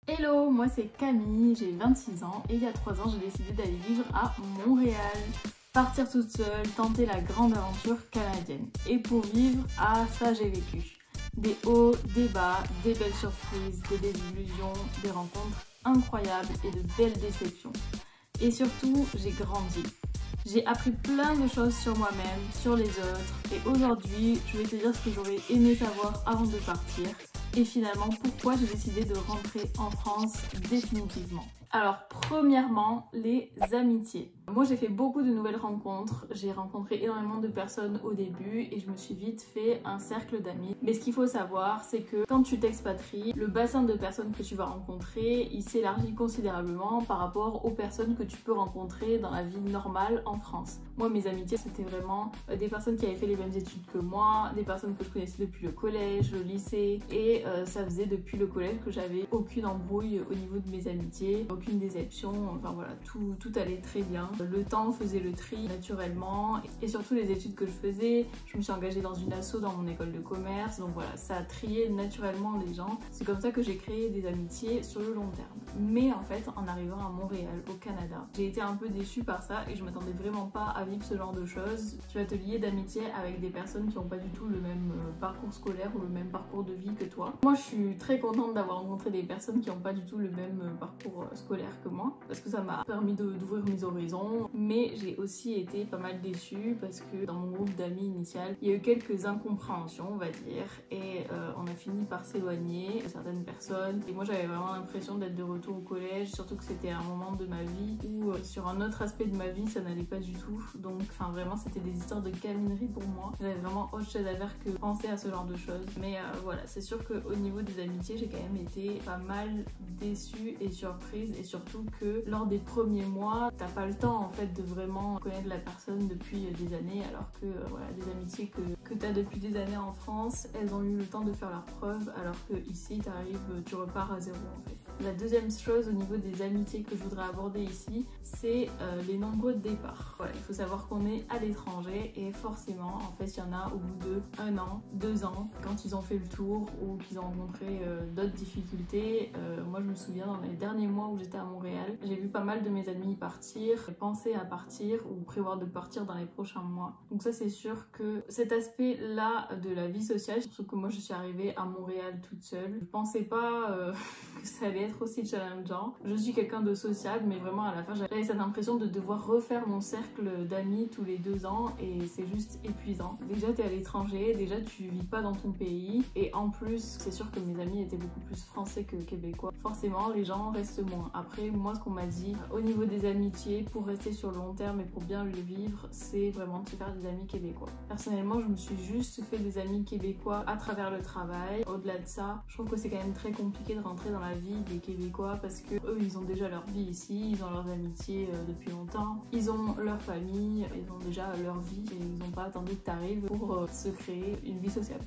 Hello, moi c'est Camille, j'ai 26 ans et il y a 3 ans j'ai décidé d'aller vivre à Montréal. Partir toute seule, tenter la grande aventure canadienne. Et pour vivre, ça j'ai vécu. Des hauts, des bas, des belles surprises, des désillusions, des rencontres incroyables et de belles déceptions. Et surtout, j'ai grandi. J'ai appris plein de choses sur moi-même, sur les autres, et aujourd'hui, je vais te dire ce que j'aurais aimé savoir avant de partir, et finalement pourquoi j'ai décidé de rentrer en France définitivement. Alors premièrement, les amitiés. Moi j'ai fait beaucoup de nouvelles rencontres, j'ai rencontré énormément de personnes au début et je me suis vite fait un cercle d'amis. Mais ce qu'il faut savoir, c'est que quand tu t'expatries, le bassin de personnes que tu vas rencontrer, il s'élargit considérablement par rapport aux personnes que tu peux rencontrer dans la vie normale en France. Moi mes amitiés c'était vraiment des personnes qui avaient fait les mêmes études que moi, des personnes que je connaissais depuis le collège, le lycée, et ça faisait depuis le collège que j'avais aucune embrouille au niveau de mes amitiés, aucune déception, enfin voilà, tout allait très bien. Le temps faisait le tri naturellement, et surtout les études que je faisais, je me suis engagée dans une asso dans mon école de commerce, donc voilà, ça a trié naturellement les gens. C'est comme ça que j'ai créé des amitiés sur le long terme. Mais en fait, en arrivant à Montréal, au Canada, j'ai été un peu déçue par ça et je m'attendais vraiment pas à vivre ce genre de choses. Tu vas te lier d'amitié avec des personnes qui n'ont pas du tout le même parcours scolaire ou le même parcours de vie que toi. Moi, je suis très contente d'avoir rencontré des personnes qui n'ont pas du tout le même parcours scolaire que moi, parce que ça m'a permis d'ouvrir mes horizons, mais j'ai aussi été pas mal déçue parce que dans mon groupe d'amis initial, il y a eu quelques incompréhensions, on va dire, et on a fini par s'éloigner de certaines personnes. Et moi, j'avais vraiment l'impression d'être de retour au collège, surtout que c'était un moment de ma vie où sur un autre aspect de ma vie, ça n'allait pas du tout. Donc, enfin, vraiment, c'était des histoires de caminerie pour moi. J'avais vraiment autre chose à faire que penser à ce genre de choses. Mais voilà, c'est sûr qu'au niveau des amitiés, j'ai quand même été pas mal déçue et surprise, et surtout que lors des premiers mois, t'as pas le temps en fait de vraiment connaître la personne depuis des années, alors que voilà, des amitiés que t'as depuis des années en France, elles ont eu le temps de faire leurs preuves, alors que ici, tu repars à zéro en fait. La deuxième chose au niveau des amitiés que je voudrais aborder ici, c'est les nombreux départs. Voilà, il faut savoir qu'on est à l'étranger et forcément, en fait, il y en a au bout de 1 an, 2 ans, quand ils ont fait le tour ou qu'ils ont rencontré d'autres difficultés. Moi, je me souviens dans les derniers mois où j'étais à Montréal, j'ai vu pas mal de mes amis partir, penser à partir ou prévoir de partir dans les prochains mois. Donc ça, c'est sûr que cet aspect-là de la vie sociale, surtout que moi, je suis arrivée à Montréal toute seule, je pensais pas que ça allait être aussi challengeant. Je suis quelqu'un de sociable, mais vraiment à la fin j'avais cette impression de devoir refaire mon cercle d'amis tous les 2 ans et c'est juste épuisant. Déjà t'es à l'étranger, déjà tu vis pas dans ton pays et en plus c'est sûr que mes amis étaient beaucoup plus français que québécois. Forcément les gens restent moins. Après moi ce qu'on m'a dit au niveau des amitiés pour rester sur le long terme et pour bien le vivre, c'est vraiment de se faire des amis québécois. Personnellement je me suis juste fait des amis québécois à travers le travail. Au-delà de ça, je trouve que c'est quand même très compliqué de rentrer dans la vie des Québécois parce que eux ils ont déjà leur vie ici, ils ont leurs amitiés depuis longtemps, ils ont leur famille, ils ont déjà leur vie et ils n'ont pas attendu que tu arrives pour se créer une vie sociale.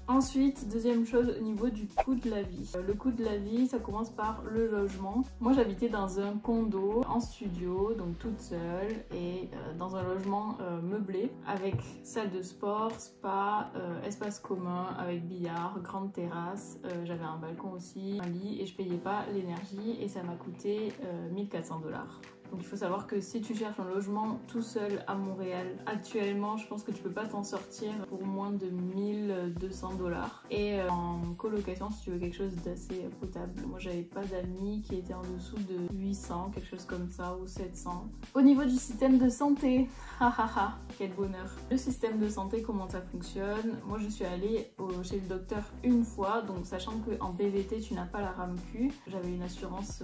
Ensuite, deuxième chose au niveau du coût de la vie. Le coût de la vie, ça commence par le logement. Moi j'habitais dans un condo en studio, donc toute seule et dans un logement meublé avec salle de sport, spa, espace commun avec billard, grande terrasse, j'avais un balcon aussi, un lit et je payais pas l'énergie et ça m'a coûté 1400 $. Donc il faut savoir que si tu cherches un logement tout seul à Montréal, actuellement je pense que tu peux pas t'en sortir pour moins de 1200 $. Et en colocation si tu veux quelque chose d'assez potable. Moi j'avais pas d'amis qui étaient en dessous de 800, quelque chose comme ça, ou 700. Au niveau du système de santé, hahaha, quel bonheur. Le système de santé, comment ça fonctionne? Moi je suis allée chez le docteur une fois, donc sachant qu'en PVT tu n'as pas la RAMQ, j'avais une assurance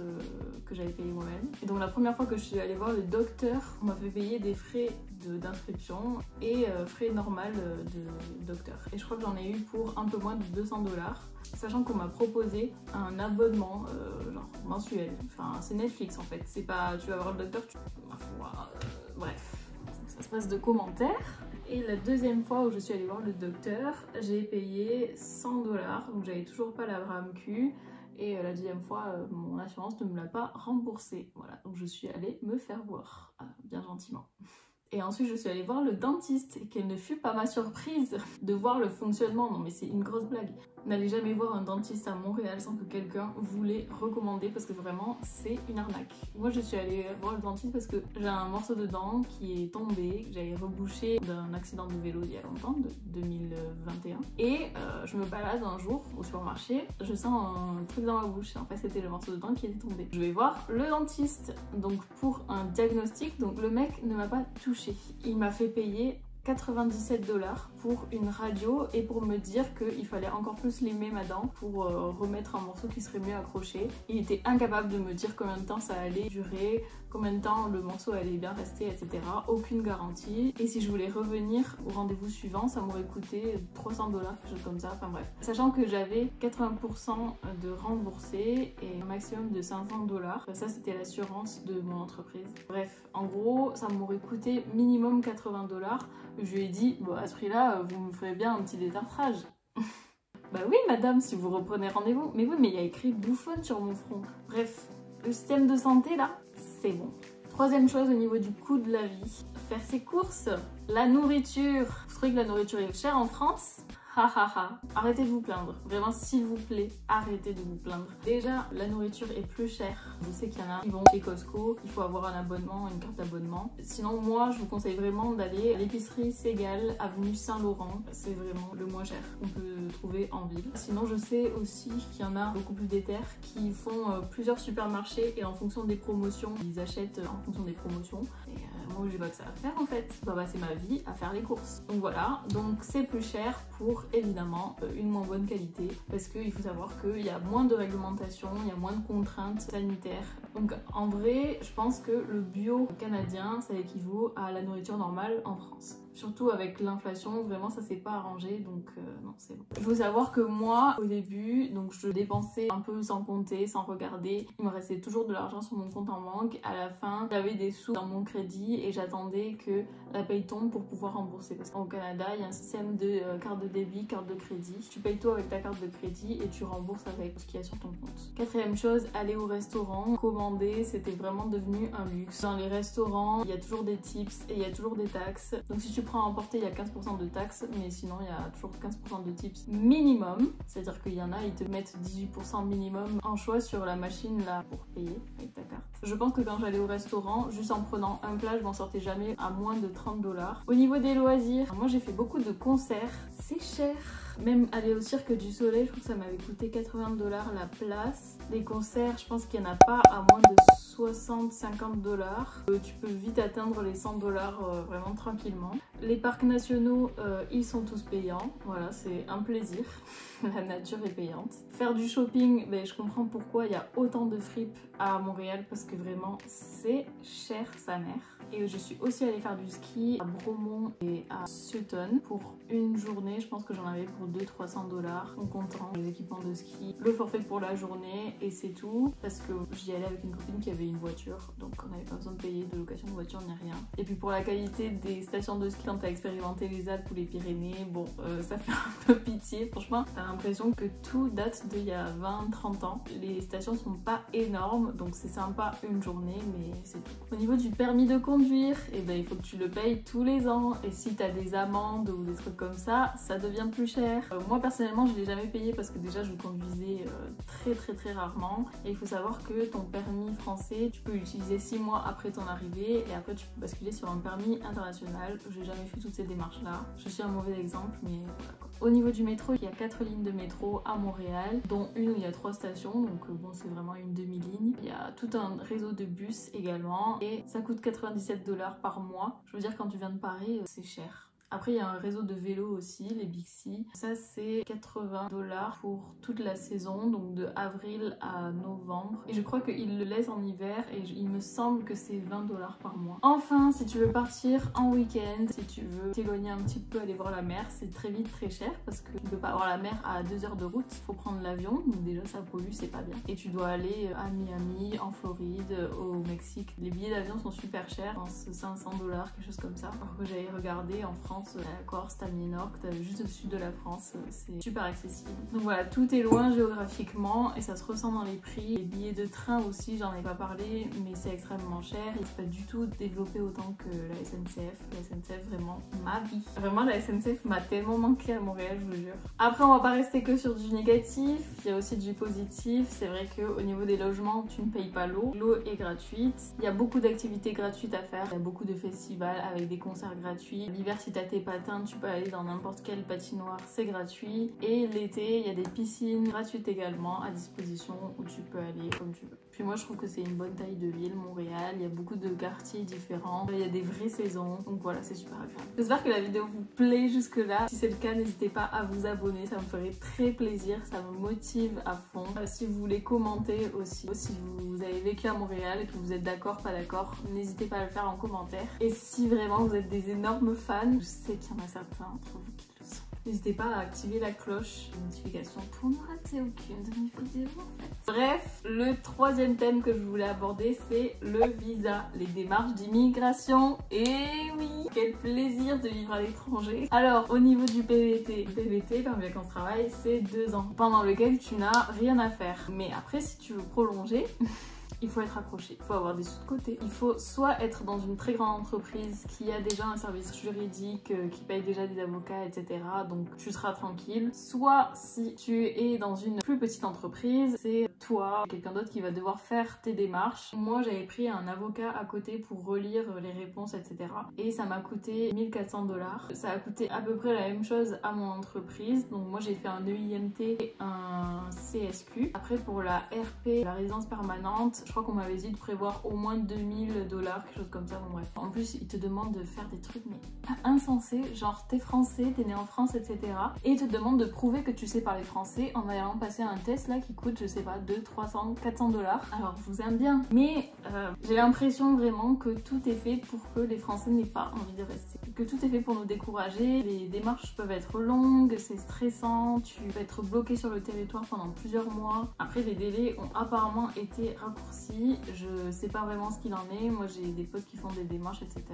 que j'avais payée moi-même. Et donc la première fois que je suis allée voir le docteur, on m'a fait payer des frais d'inscription et frais normal de docteur. Et je crois que j'en ai eu pour un peu moins de 200 $, sachant qu'on m'a proposé un abonnement genre mensuel. Enfin, c'est Netflix en fait. C'est pas, tu vas voir le docteur, bref, ça se passe de commentaires. Et la deuxième fois où je suis allée voir le docteur, j'ai payé 100 $, donc j'avais toujours pas la RAMQ. Et la deuxième fois, mon assurance ne me l'a pas remboursé. Voilà, donc je suis allée me faire voir, bien gentiment. Et ensuite, je suis allée voir le dentiste, et quelle ne fut pas ma surprise de voir le fonctionnement. Non mais c'est une grosse blague. N'allez jamais voir un dentiste à Montréal sans que quelqu'un vous l'ait recommandé parce que vraiment c'est une arnaque. Moi je suis allée voir le dentiste parce que j'ai un morceau de dent qui est tombé, que j'avais rebouché d'un accident de vélo il y a longtemps, de 2021. Et je me balade un jour au supermarché, je sens un truc dans ma bouche. En fait c'était le morceau de dent qui était tombé. Je vais voir le dentiste donc pour un diagnostic. Donc le mec ne m'a pas touché. Il m'a fait payer 97 $ pour une radio et pour me dire qu'il fallait encore plus limer ma dent pour remettre un morceau qui serait mieux accroché. Il était incapable de me dire combien de temps ça allait durer, combien de temps le morceau allait bien rester, etc. Aucune garantie. Et si je voulais revenir au rendez-vous suivant, ça m'aurait coûté 300 $, quelque chose comme ça, enfin bref. Sachant que j'avais 80% de remboursé et un maximum de 500 $. Ça c'était l'assurance de mon entreprise. Bref, en gros, ça m'aurait coûté minimum 80 $. Je lui ai dit, bon, à ce prix-là, vous me ferez bien un petit détartrage. Bah oui, madame, si vous reprenez rendez-vous. Mais oui, mais il y a écrit bouffonne sur mon front. Bref, le système de santé, là, c'est bon. Troisième chose au niveau du coût de la vie, faire ses courses. La nourriture. Vous trouvez que la nourriture est chère en France ? Ha ha ha. Arrêtez de vous plaindre. Vraiment, s'il vous plaît, arrêtez de vous plaindre. Déjà, la nourriture est plus chère. Je sais qu'il y en a qui vont chez Costco. Il faut avoir un abonnement, une carte d'abonnement. Sinon, moi, je vous conseille vraiment d'aller à l'épicerie Segal, avenue Saint-Laurent. C'est vraiment le moins cher qu'on peut trouver en ville. Sinon, je sais aussi qu'il y en a beaucoup plus déter qui font plusieurs supermarchés et en fonction des promotions, ils achètent en fonction des promotions. Et moi, j'ai pas que ça à faire en fait. Je dois passer ma vie à faire les courses. Donc voilà, donc c'est plus cher pour évidemment une moins bonne qualité parce qu'il faut savoir qu'il y a moins de réglementation, il y a moins de contraintes sanitaires. Donc en vrai, je pense que le bio canadien, ça équivaut à la nourriture normale en France. Surtout avec l'inflation, vraiment ça s'est pas arrangé, donc non, c'est bon. Il faut savoir que moi, au début, donc je dépensais un peu sans compter, sans regarder. Il me restait toujours de l'argent sur mon compte en banque. À la fin, j'avais des sous dans mon crédit et j'attendais que la paye tombe pour pouvoir rembourser. Parce qu'au Canada, il y a un système de carte de débit, carte de crédit. Tu payes tout avec ta carte de crédit et tu rembourses avec ce qu'il y a sur ton compte. Quatrième chose, aller au restaurant, commander, c'était vraiment devenu un luxe. Dans les restaurants, il y a toujours des tips et il y a toujours des taxes. Donc si tu prends à emporter, il y a 15% de taxes, mais sinon il y a toujours 15% de tips minimum. C'est-à-dire qu'il y en a, ils te mettent 18% minimum en choix sur la machine là pour payer avec ta carte. Je pense que quand j'allais au restaurant, juste en prenant un plat, je m'en sortais jamais à moins de 30 $. Au niveau des loisirs, moi j'ai fait beaucoup de concerts. C'est cher. Même aller au Cirque du Soleil, je crois que ça m'avait coûté 80 $ la place. Des concerts, je pense qu'il n'y en a pas à moins de 60-50 $. Tu peux vite atteindre les 100 $ vraiment tranquillement. Les parcs nationaux, ils sont tous payants. Voilà, c'est un plaisir. La nature est payante. Faire du shopping, ben, je comprends pourquoi il y a autant de fripes à Montréal parce que vraiment c'est cher sa mère. Et je suis aussi allée faire du ski à Bromont et à Sutton pour une journée. Je pense que j'en avais pour 200-300 $ en comptant les équipements de ski, le forfait pour la journée et c'est tout. Parce que j'y allais avec une copine qui avait une voiture, donc on n'avait pas besoin de payer de location de voiture ni rien. Et puis pour la qualité des stations de ski, quand t'as expérimenté les Alpes ou les Pyrénées, bon, ça fait un peu pitié. Franchement, t'as l'impression que tout date d'il y a 20-30 ans. Les stations sont pas énormes, donc c'est sympa une journée, mais c'est tout. Au niveau du permis de conduire, et ben, il faut que tu le payes tous les ans. Et si t'as des amendes ou des trucs comme ça devient plus cher. Moi personnellement, je l'ai jamais payé parce que déjà je le conduisais très rarement. Et il faut savoir que ton permis français, tu peux l'utiliser 6 mois après ton arrivée et après tu peux basculer sur un permis international. J'ai jamais fait toutes ces démarches là. Je suis un mauvais exemple, mais voilà quoi. Au niveau du métro, il y a 4 lignes de métro à Montréal, dont une où il y a 3 stations, donc bon, c'est vraiment une demi-ligne. Il y a tout un réseau de bus également et ça coûte 97 $ par mois. Je veux dire, quand tu viens de Paris, c'est cher. Après, il y a un réseau de vélos aussi, les Bixi. Ça, c'est 80 $ pour toute la saison, donc de avril à novembre. Et je crois qu'ils le laissent en hiver et il me semble que c'est 20 $ par mois. Enfin, si tu veux partir en week-end, si tu veux t'éloigner un petit peu, aller voir la mer, c'est très vite très cher parce que tu ne peux pas avoir la mer à 2 heures de route. Il faut prendre l'avion, donc déjà ça pollue, c'est pas bien. Et tu dois aller à Miami, en Floride, au Mexique. Les billets d'avion sont super chers, je pense 500 $, quelque chose comme ça. Alors que j'avais regardé en France, France, la Corse, t'as le Minorque, t'as juste au sud de la France, c'est super accessible. Donc voilà, tout est loin géographiquement et ça se ressent dans les prix. Les billets de train aussi, j'en ai pas parlé, mais c'est extrêmement cher et c'est pas du tout développé autant que la SNCF. La SNCF, vraiment ma vie. Vraiment, la SNCF m'a tellement manqué à Montréal, je vous jure. Après, on va pas rester que sur du négatif, il y a aussi du positif. C'est vrai qu'au niveau des logements, tu ne payes pas l'eau. L'eau est gratuite. Il y a beaucoup d'activités gratuites à faire. Il y a beaucoup de festivals avec des concerts gratuits. L'hiver, si t'as tes patins, tu peux aller dans n'importe quelle patinoire, c'est gratuit. Et l'été, il y a des piscines gratuites également à disposition où tu peux aller comme tu veux. Puis moi, je trouve que c'est une bonne taille de ville, Montréal. Il y a beaucoup de quartiers différents. Il y a des vraies saisons. Donc voilà, c'est super agréable. J'espère que la vidéo vous plaît jusque-là. Si c'est le cas, n'hésitez pas à vous abonner. Ça me ferait très plaisir. Ça me motive à fond. Si vous voulez commenter aussi, si vous avez vécu à Montréal et que vous êtes d'accord, pas d'accord, n'hésitez pas à le faire en commentaire. Et si vraiment vous êtes des énormes fans, je sais qu'il y en a certains entre vous qui le sont, n'hésitez pas à activer la cloche de notification pour ne rater aucune de mes vidéos en fait. Bref, le troisième thème que je voulais aborder, c'est le visa, les démarches d'immigration. Et oui, quel plaisir de vivre à l'étranger. Alors, au niveau du PVT, permis de vacances travail, c'est 2 ans, pendant lequel tu n'as rien à faire. Mais après, si tu veux prolonger, il faut être accroché, il faut avoir des sous de côté. Il faut soit être dans une très grande entreprise qui a déjà un service juridique, qui paye déjà des avocats, etc. Donc tu seras tranquille. Soit si tu es dans une plus petite entreprise, c'est toi, quelqu'un d'autre qui va devoir faire tes démarches. Moi j'avais pris un avocat à côté pour relire les réponses, etc. Et ça m'a coûté 1400 $. Ça a coûté à peu près la même chose à mon entreprise. Donc moi j'ai fait un EIMT et un CSQ. Après pour la RP, la résidence permanente, je crois qu'on m'avait dit de prévoir au moins 2000 $, quelque chose comme ça, bon bref. En plus, ils te demandent de faire des trucs mais insensés, genre t'es français, t'es né en France, etc. Et ils te demandent de prouver que tu sais parler français en allant passer un test là qui coûte, je sais pas, 200, 300, 400 $. Alors je vous aime bien, mais j'ai l'impression vraiment que tout est fait pour que les Français n'aient pas envie de rester. Que tout est fait pour nous décourager, les démarches peuvent être longues, c'est stressant, tu vas être bloqué sur le territoire pendant plusieurs mois. Après, les délais ont apparemment été raccourcis. Je sais pas vraiment ce qu'il en est. Moi, j'ai des potes qui font des démarches, etc.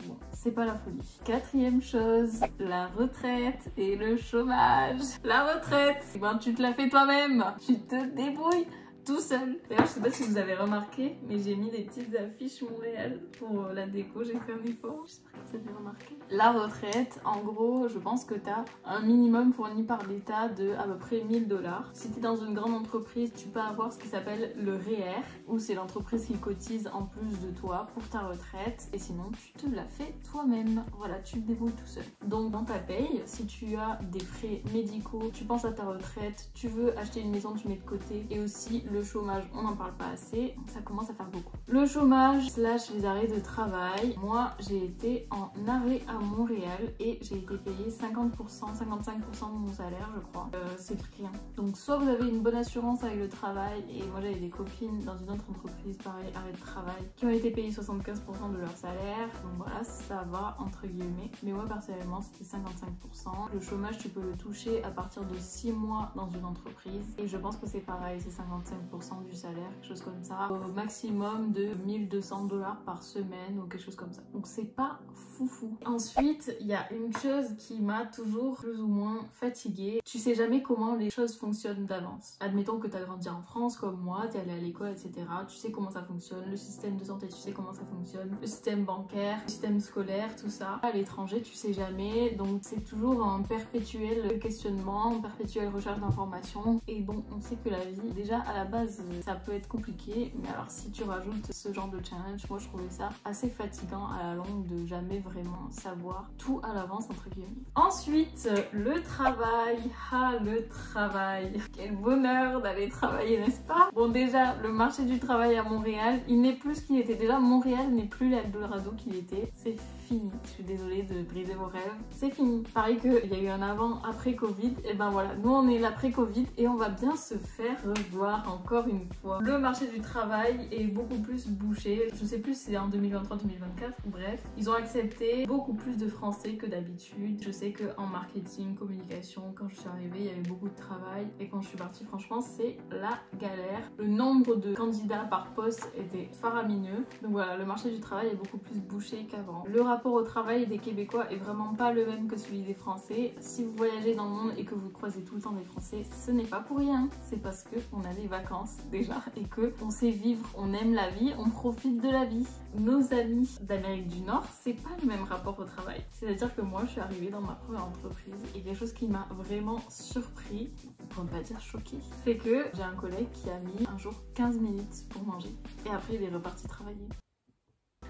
Bon, c'est pas la folie. Quatrième chose, la retraite et le chômage. La retraite, ben, tu te la fais toi-même. Tu te débrouilles tout seul. D'ailleurs, je sais pas si vous avez remarqué, mais j'ai mis des petites affiches Montréal pour la déco. J'ai fait un effort. J'espère que vous avez remarqué. La retraite, en gros, je pense que tu as un minimum fourni par l'État de à peu près 1000 $. Si tu es dans une grande entreprise, tu peux avoir ce qui s'appelle le REER, où c'est l'entreprise qui cotise en plus de toi pour ta retraite. Et sinon, tu te la fais toi-même. Voilà, tu te débrouilles tout seul. Donc, dans ta paye, si tu as des frais médicaux, tu penses à ta retraite, tu veux acheter une maison, tu mets de côté. Et aussi, le chômage, on n'en parle pas assez, ça commence à faire beaucoup. Le chômage / les arrêts de travail, moi j'ai été en arrêt à Montréal et j'ai été payée 50%, 55% de mon salaire je crois. C'est rien. Donc soit vous avez une bonne assurance avec le travail, et moi j'avais des copines dans une autre entreprise, pareil, arrêt de travail, qui ont été payées 75% de leur salaire, donc voilà, ça va entre guillemets. Mais moi personnellement c'était 55%. Le chômage tu peux le toucher à partir de 6 mois dans une entreprise, et je pense que c'est pareil, c'est 55% du salaire, quelque chose comme ça, au maximum de 1200 $ par semaine ou quelque chose comme ça. Donc c'est pas foufou. Ensuite, il y a une chose qui m'a toujours plus ou moins fatiguée. Tu sais jamais comment les choses fonctionnent d'avance. Admettons que tu as grandi en France comme moi, tu es allé à l'école, etc. Tu sais comment ça fonctionne, le système de santé, tu sais comment ça fonctionne, le système bancaire, le système scolaire, tout ça. À l'étranger, tu sais jamais, donc c'est toujours un perpétuel questionnement, une perpétuelle recherche d'informations. Et bon, on sait que la vie, déjà à la base, ça peut être compliqué, mais alors si tu rajoutes ce genre de challenge, moi je trouvais ça assez fatigant à la longue de jamais vraiment savoir tout à l'avance entre guillemets. Ensuite, le travail. Ah, le travail. Quel bonheur d'aller travailler, n'est-ce pas? Bon, déjà, le marché du travail à Montréal, il n'est plus ce qu'il était. Déjà, Montréal n'est plus l'Eldorado qu'il était. C'est fini. Je suis désolée de briser vos rêves. C'est fini. Pareil qu'il y a eu un avant, après Covid. Et ben voilà, nous on est l'après Covid et on va bien se faire revoir encore une fois. Le marché du travail est beaucoup plus bouché. Je sais plus si c'est en 2023-2024. Bref, ils ont accepté beaucoup plus de Français que d'habitude. Je sais qu'en marketing, communication, quand je suis arrivée, il y avait beaucoup de travail. Et quand je suis partie, franchement, c'est la galère. Le nombre de candidats par poste était faramineux. Donc voilà, le marché du travail est beaucoup plus bouché qu'avant. Le rapport rapport au travail des Québécois est vraiment pas le même que celui des Français. Si vous voyagez dans le monde et que vous croisez tout le temps des Français, ce n'est pas pour rien. C'est parce qu'on a des vacances déjà et qu'on sait vivre, on aime la vie, on profite de la vie. Nos amis d'Amérique du Nord, c'est pas le même rapport au travail. C'est-à-dire que moi, je suis arrivée dans ma première entreprise et quelque chose qui m'a vraiment surpris, pour ne pas dire choqué, c'est que j'ai un collègue qui a mis un jour 15 minutes pour manger et après il est reparti travailler.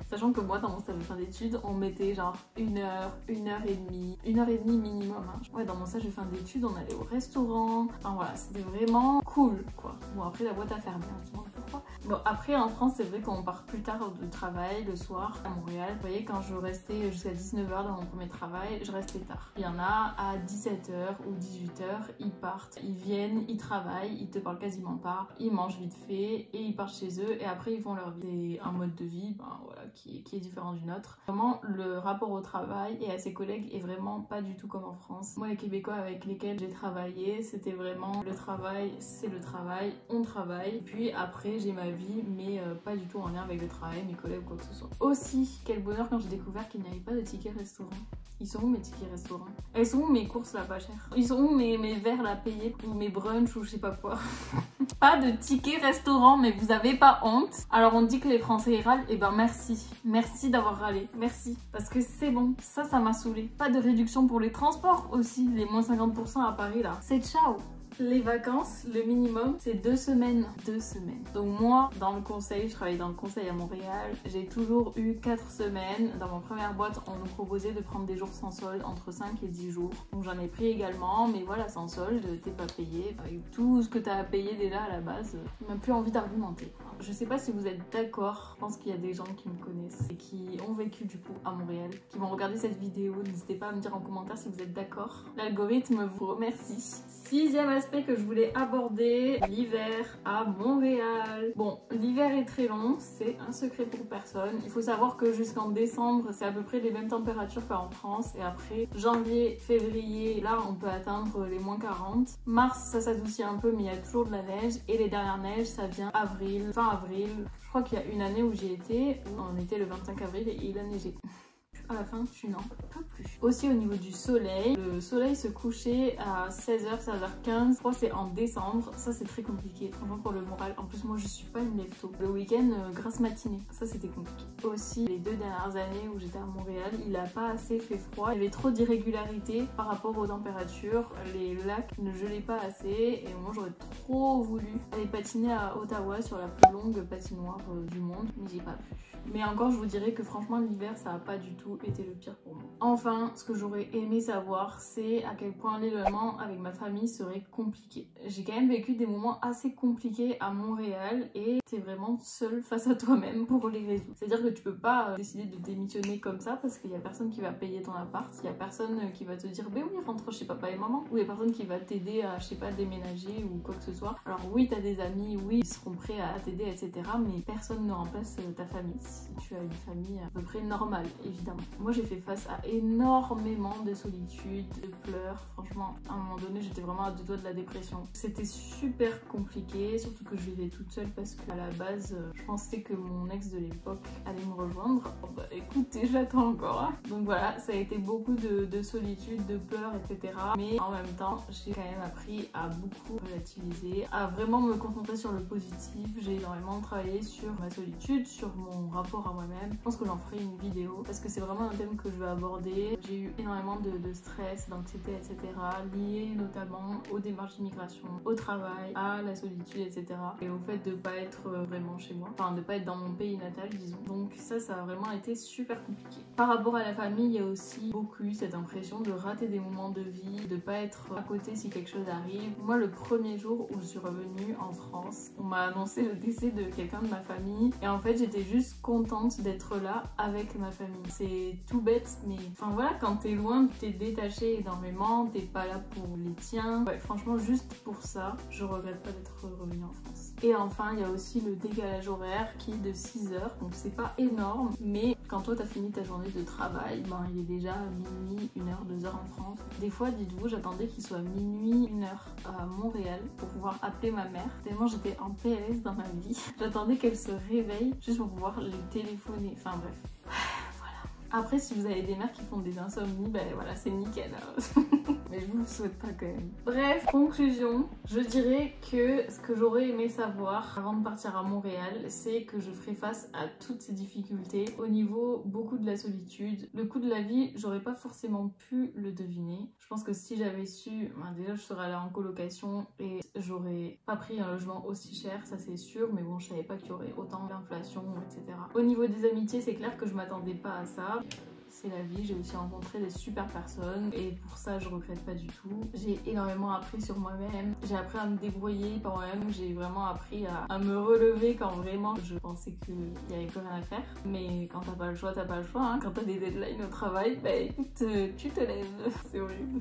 Sachant que moi, dans mon stage de fin d'études, on mettait genre 1 heure, 1h30, 1h30 minimum. Hein. Ouais, dans mon stage de fin d'études, on allait au restaurant. Enfin voilà, c'était vraiment cool, quoi. Bon, après, la boîte a fermé, hein, je me demande pourquoi. Bon, après, en France, c'est vrai qu'on part plus tard du travail, le soir, à Montréal. Vous voyez, quand je restais jusqu'à 19h dans mon premier travail, je restais tard. Il y en a à 17h ou 18h, ils partent, ils viennent, ils travaillent, ils te parlent quasiment pas, ils mangent vite fait et ils partent chez eux et après, ils font leur vie. C'est un mode de vie, ben voilà, qui est différent du nôtre. Vraiment, le rapport au travail et à ses collègues est vraiment pas du tout comme en France. Moi, les Québécois avec lesquels j'ai travaillé, c'était vraiment le travail, c'est le travail, on travaille. Puis après, j'ai ma vie, mais pas du tout en lien avec le travail, mes collègues ou quoi que ce soit. Aussi, quel bonheur quand j'ai découvert qu'il n'y avait pas de tickets restaurant. Ils sont où mes tickets restaurants? Elles sont où mes courses là pas chères? Ils sont où mes verres là payés? Ou mes brunchs ou je sais pas quoi? Pas de tickets restaurant, mais vous avez pas honte? Alors on dit que les Français râlent, et ben merci. Merci d'avoir râlé, merci. Parce que c'est bon, ça m'a saoulé. Pas de réduction pour les transports aussi, les moins 50% à Paris là. C'est ciao! Les vacances, le minimum, c'est 2 semaines. 2 semaines. Donc moi, dans le conseil, je travaille dans le conseil à Montréal, j'ai toujours eu 4 semaines. Dans ma première boîte, on nous proposait de prendre des jours sans solde, entre 5 et 10 jours. Donc j'en ai pris également, mais voilà, sans solde, t'es pas payé. Avec tout ce que t'as à payer déjà à la base, j'ai même plus envie d'argumenter. Je sais pas si vous êtes d'accord, je pense qu'il y a des gens qui me connaissent et qui ont vécu du coup à Montréal, qui vont regarder cette vidéo. N'hésitez pas à me dire en commentaire si vous êtes d'accord. L'algorithme vous remercie. 6e aspect que je voulais aborder, l'hiver à Montréal. Bon, l'hiver est très long, c'est un secret pour personne. Il faut savoir que jusqu'en décembre, c'est à peu près les mêmes températures qu'en France. Et après, janvier, février, là, on peut atteindre les moins 40. Mars, ça s'adoucit un peu, mais il y a toujours de la neige. Et les dernières neiges, ça vient avril, fin avril. Je crois qu'il y a une année où j'y étais, où on était le 25 avril et il a neigé. À la fin, tu n'en peux plus. Aussi au niveau du soleil, le soleil se couchait à 16h, 16h15. Je crois que c'est en décembre. Ça, c'est très compliqué, franchement, pour le moral. En plus, moi, je suis pas une lève-tôt. Le week-end, grasse matinée. Ça, c'était compliqué. Aussi, les 2 dernières années où j'étais à Montréal, il a pas assez fait froid. Il y avait trop d'irrégularités par rapport aux températures. Les lacs ne gelaient pas assez. Et moi, j'aurais trop voulu aller patiner à Ottawa sur la plus longue patinoire du monde. Mais j'ai pas pu. Mais encore, je vous dirais que franchement, l'hiver, ça a pas du tout été le pire pour moi. Enfin, ce que j'aurais aimé savoir, c'est à quel point l'éloignement avec ma famille serait compliqué. J'ai quand même vécu des moments assez compliqués à Montréal et t'es vraiment seul face à toi-même pour les résoudre. C'est-à-dire que tu peux pas décider de démissionner comme ça parce qu'il y a personne qui va payer ton appart, il y a personne qui va te dire bah oui, rentre chez papa et maman, ou il y a personne qui va t'aider à, je sais pas, déménager ou quoi que ce soit. Alors oui, t'as des amis, oui, ils seront prêts à t'aider, etc. Mais personne ne remplace ta famille si tu as une famille à peu près normale, évidemment. Moi, j'ai fait face à énormément de solitude, de pleurs. Franchement, à un moment donné, j'étais vraiment à 2 doigts de la dépression. C'était super compliqué, surtout que je vivais toute seule parce qu'à la base, je pensais que mon ex de l'époque allait me rejoindre. Bon, bah écoutez, j'attends encore. Hein. Donc voilà, ça a été beaucoup de solitude, de pleurs, etc. Mais en même temps, j'ai quand même appris à beaucoup relativiser, à vraiment me concentrer sur le positif. J'ai énormément travaillé sur ma solitude, sur mon rapport à moi-même. Je pense que j'en ferai une vidéo parce que c'est vraiment un thème que je veux aborder. J'ai eu énormément de stress, d'anxiété, etc. liés notamment aux démarches d'immigration, au travail, à la solitude, etc. et au fait de pas être vraiment chez moi, enfin de pas être dans mon pays natal, disons. Donc ça a vraiment été super compliqué. Par rapport à la famille, il y a aussi beaucoup eu cette impression de rater des moments de vie, de pas être à côté si quelque chose arrive. Moi, le premier jour où je suis revenue en France, on m'a annoncé le décès de quelqu'un de ma famille et en fait j'étais juste contente d'être là avec ma famille. C'est tout bête, mais enfin voilà, quand t'es loin, t'es détaché énormément, t'es pas là pour les tiens. Ouais, franchement, juste pour ça, je regrette pas d'être revenue en France. Et enfin, il y a aussi le décalage horaire qui est de 6 heures, donc c'est pas énorme, mais quand toi t'as fini ta journée de travail, ben il est déjà minuit, 1h, 2h en France. Des fois, dites-vous, j'attendais qu'il soit minuit, 1h à Montréal pour pouvoir appeler ma mère, tellement j'étais en PLS dans ma vie. J'attendais qu'elle se réveille juste pour pouvoir lui téléphoner, enfin bref. Après, si vous avez des mères qui font des insomnies, ben voilà, c'est nickel. Hein. Mais je vous le souhaite pas quand même. Bref, conclusion, je dirais que ce que j'aurais aimé savoir avant de partir à Montréal, c'est que je ferai face à toutes ces difficultés au niveau beaucoup de la solitude. Le coût de la vie, j'aurais pas forcément pu le deviner. Je pense que si j'avais su, ben déjà je serais allée en colocation et j'aurais pas pris un logement aussi cher, ça c'est sûr, mais bon, je savais pas qu'il y aurait autant d'inflation, etc. Au niveau des amitiés, c'est clair que je m'attendais pas à ça. C'est la vie, j'ai aussi rencontré des super personnes et pour ça je regrette pas du tout. J'ai énormément appris sur moi-même, j'ai appris à me débrouiller par moi-même, j'ai vraiment appris à me relever quand vraiment je pensais qu'il n'y avait plus rien à faire. Mais quand t'as pas le choix, t'as pas le choix, hein. Quand t'as des deadlines au travail, bah écoute, tu te lèves, c'est horrible.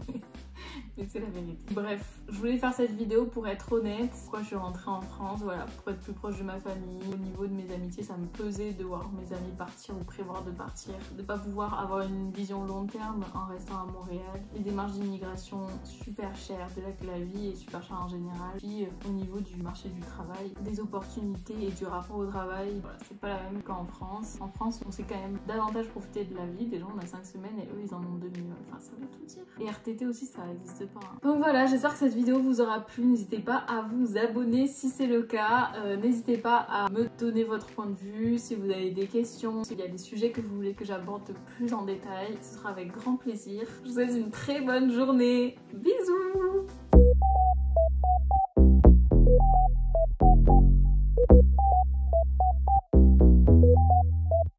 Mais c'est la vérité. Bref, je voulais faire cette vidéo pour être honnête. Pourquoi je suis rentrée en France, voilà, pour être plus proche de ma famille. Au niveau de mes amitiés, ça me pesait de voir mes amis partir ou prévoir de partir, de pas pouvoir avoir une vision long terme en restant à Montréal. Les démarches d'immigration super chères, de là que la vie est super chère en général. Puis au niveau du marché du travail, des opportunités et du rapport au travail, voilà, c'est pas la même qu'en France. En France, on sait quand même davantage profiter de la vie. Des gens, on a 5 semaines et eux, ils en ont 2000. Enfin, ça veut tout dire. Et RTT aussi, ça n'existe pas. Hein. Donc voilà, j'espère que cette vidéo vous aura plu. N'hésitez pas à vous abonner si c'est le cas. N'hésitez pas à me donner votre point de vue, si vous avez des questions, s'il y a des sujets que vous voulez que j'aborde plus en détail. Ce sera avec grand plaisir. Je vous souhaite une très bonne journée. Bisous!